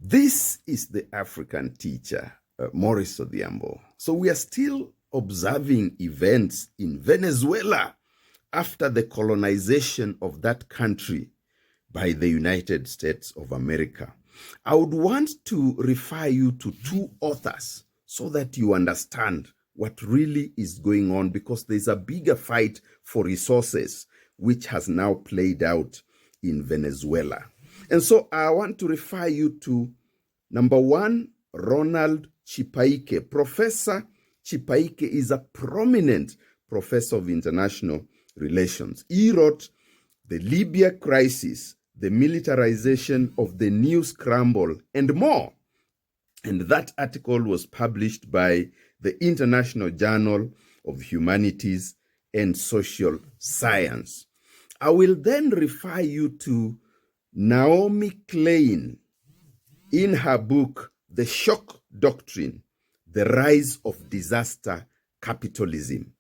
This is the African teacher, Maurice Odhiambo. So we are still observing events in Venezuela after the colonization of that country by the United States of America. I would want to refer you to two authors so that you understand what really is going on, because there's a bigger fight for resources which has now played out in Venezuela. And so I want to refer you to, number one, Ronald Chipaike. Professor Chipaike is a prominent professor of international relations. He wrote The Libya Crisis, the Militarization of the New Scramble, and more. And that article was published by the International Journal of Humanities and Social Science. I will then refer you to Naomi Klein in her book, The Shock Doctrine, The Rise of Disaster Capitalism.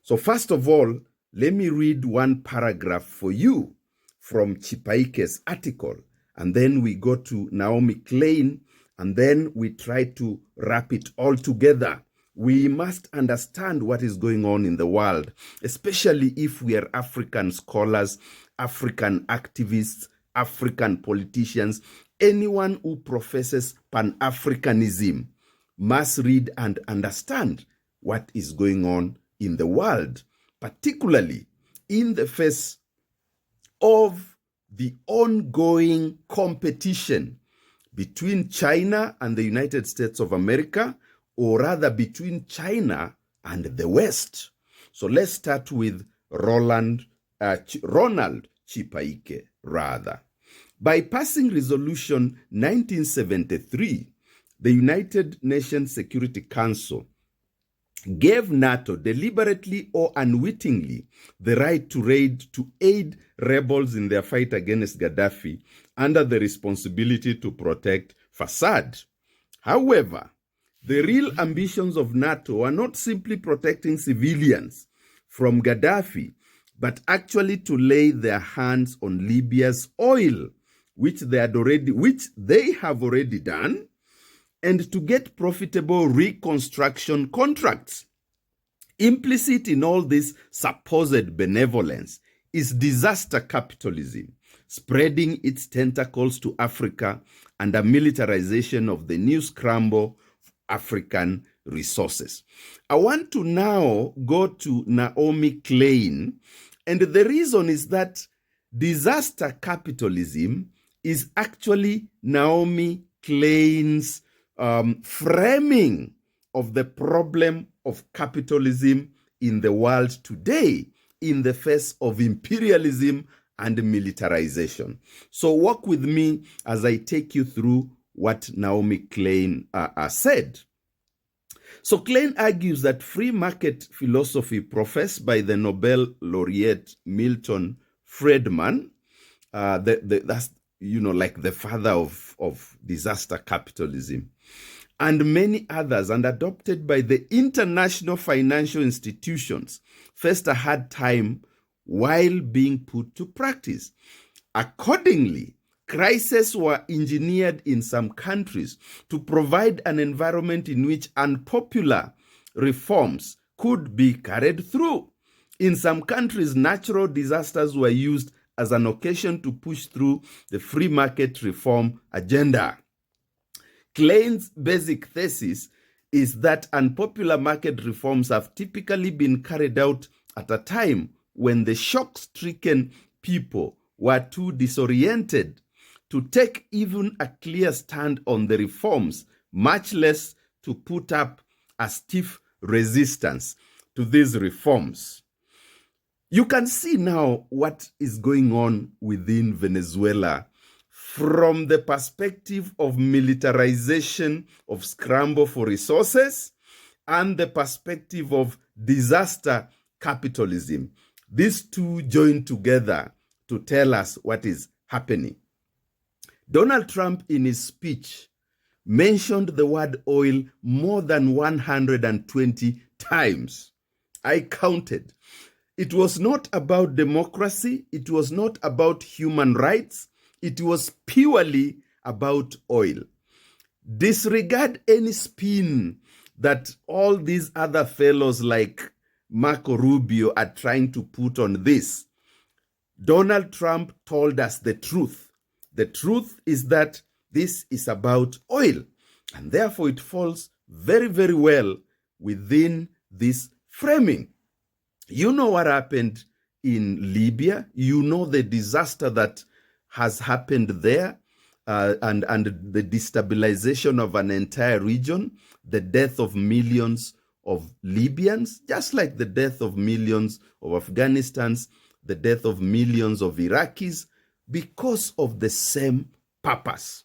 So first of all, let me read one paragraph for you from Chipaike's article, and then we go to Naomi Klein, and then we try to wrap it all together. We must understand what is going on in the world, especially if we are African scholars, African activists, African politicians. Anyone who professes Pan-Africanism must read and understand what is going on in the world, particularly in the face of the ongoing competition between China and the United States of America, or rather between China and the West. So let's start with Ronald Chipaike, rather. By passing Resolution 1973, the United Nations Security Council gave NATO, deliberately or unwittingly, the right to aid rebels in their fight against Gaddafi under the responsibility to protect Assad. However, the real ambitions of NATO are not simply protecting civilians from Gaddafi, but actually to lay their hands on Libya's oil, which they have already done, and to get profitable reconstruction contracts. Implicit in all this supposed benevolence is disaster capitalism, spreading its tentacles to Africa and a militarization of the new scramble of African resources. I want to now go to Naomi Klein, and the reason is that disaster capitalism is actually Naomi Klein's framing of the problem of capitalism in the world today in the face of imperialism and militarization. So walk with me as I take you through what Naomi Klein said. So Klein argues that free market philosophy professed by the Nobel laureate Milton Friedman, that's like the father of disaster capitalism, and many others, and adopted by the international financial institutions, faced a hard time while being put to practice. Accordingly, crises were engineered in some countries to provide an environment in which unpopular reforms could be carried through. In some countries, natural disasters were used as an occasion to push through the free market reform agenda. Klein's basic thesis is that unpopular market reforms have typically been carried out at a time when the shock-stricken people were too disoriented to take even a clear stand on the reforms, much less to put up a stiff resistance to these reforms. You can see now what is going on within Venezuela from the perspective of militarization of scramble for resources and the perspective of disaster capitalism. These two join together to tell us what is happening. Donald Trump, in his speech, mentioned the word oil more than 120 times. I counted. It was not about democracy. It was not about human rights. It was purely about oil. disregard any spin that all these other fellows like Marco Rubio are trying to put on this. Donald Trump told us the truth. The truth is that this is about oil, and therefore it falls very, very well within this framing. You know what happened in Libya. You know the disaster that has happened there, and the destabilization of an entire region, the death of millions of Libyans, just like the death of millions of Afghanistans, the death of millions of Iraqis, because of the same purpose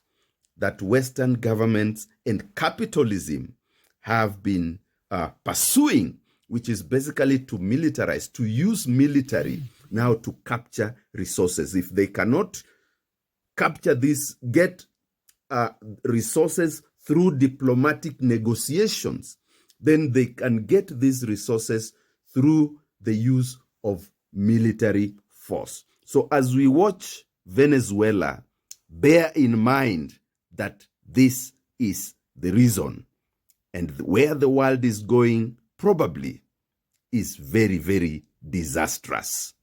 that Western governments and capitalism have been pursuing, which is basically to militarize, to use military now to capture resources. If they cannot capture this, get resources through diplomatic negotiations, then they can get these resources through the use of military force. So as we watch Venezuela, bear in mind that this is the reason, and where the world is going probably is very, very disastrous.